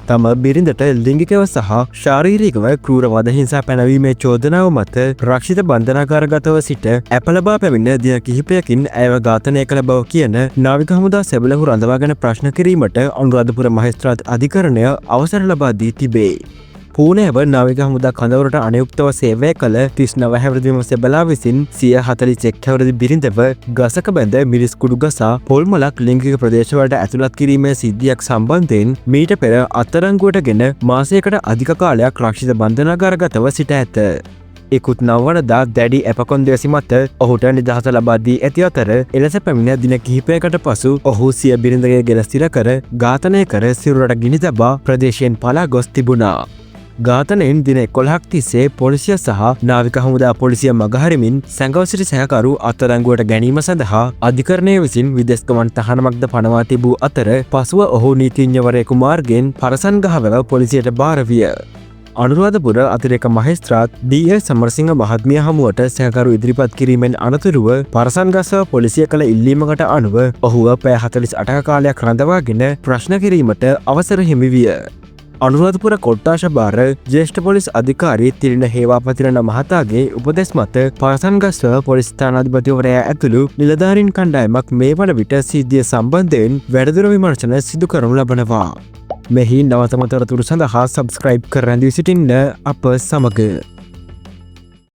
තම බිරිඳට ලිංගිකව සහ ශාරීරිකව ක්‍රූරවද හිංසා පැනවීමේ චෝදනාව මත රක්ෂිත බන්ධනාගාරගතව සිට ඇප ලබා පැමිණ දින කිහිපයකින් ඇයව ඝාතනය කළ බව කියන නාවික හමුදා සෙබළහු රඳවාගෙන ප්‍රශ්න කිරීමට අනුරාධපුර මහේස්ත්‍රාත් අධිකරණය අවසර ලබා දී තිබේ. පූනෑව නාවික හමුදා කඳවුරට අනයුක්තව සේවය කළ 39 හැවිරිදිම සෙබලා විසින් 141 හැවිරිදි බිරිඳව ගසක බැඳ මිරිස් කුඩු ගසා පොල්මලක් ලිංගික ප්‍රදේශවලට ඇතුළත් කිරීමේ සිද්ධියක් සම්බන්ධයෙන් මීට පෙර අත්අඩංගුවටගෙන මාසයකට අධික කාලයක් රක්ෂිත බන්ධනාගාරගතව සිට ඇත. ඉකුත් 9 වනදා දැඩි ඇපකොන්දේසි මත ඔහුට නිදහස ලබා දී ඇති අතර එලෙස පැමිණ දින කිහිපයකට පසු ඔහු සිය බිරිඳගේ ගෙල ස්ථිර කර ඝාතනය කර සිරුරට ගිනි තබා ප්‍රදේශයෙන් පලා ගොස් තිබුණා. ඝාතනයෙන් දින 11ක් තිස්සේ පොලිසිය සහ නාවික හමුදා පොලිසිය මගහරිමින් සැඟව සිටි සැකකරු අත්අඩංගුවට ගැනීම සඳහා අධිකරණය විසින් විදෙස් ගමන් තහනමක්ද පනවා තිබූ අතර පසුව ඔහු නීතිඥවරයෙකු මාර්ගයෙන් පරසන්ගහවැව පොලිසියට භාර විය. අනුරාධපුර අතිරේක මහේස්ත්‍රාත් ඩී.ඒ. සමරසිංහ මහත්මිය හමුවට සැකකරු ඉදිරිපත් කිරීමෙන් අනතුරුව පරසන්ගස්සව පොලිසිය කළ ඉල්ලීමකට අනුව ඔහුව පැය 48ක කාලයක් රඳවාගෙන ප්‍රශ්න කිරීමට අවසර හිමි විය. අනුරාධපුර කොට්ටාශ භාර ජ්‍යෙෂ්ඨ පොලිස් අධිකාරී තිරින හේවාපතිරණ මහතාගේ උපදෙස් මත පරසන්ගස්ව පොලිස් ස්ථානාධිපතිවරයා ඇතුළු නිලධාරීන් කණ්ඩායමක් මේ වන විට සිද්ධිය සම්බන්ධයෙන් වැඩිදුර විමර්ශන සිදු කරනු ලබනවා. මෙහි නවතම තොරතුරු සඳහා සබ්ස්ක්‍රයිබ් කර රැඳී සිටින්න අප සමග.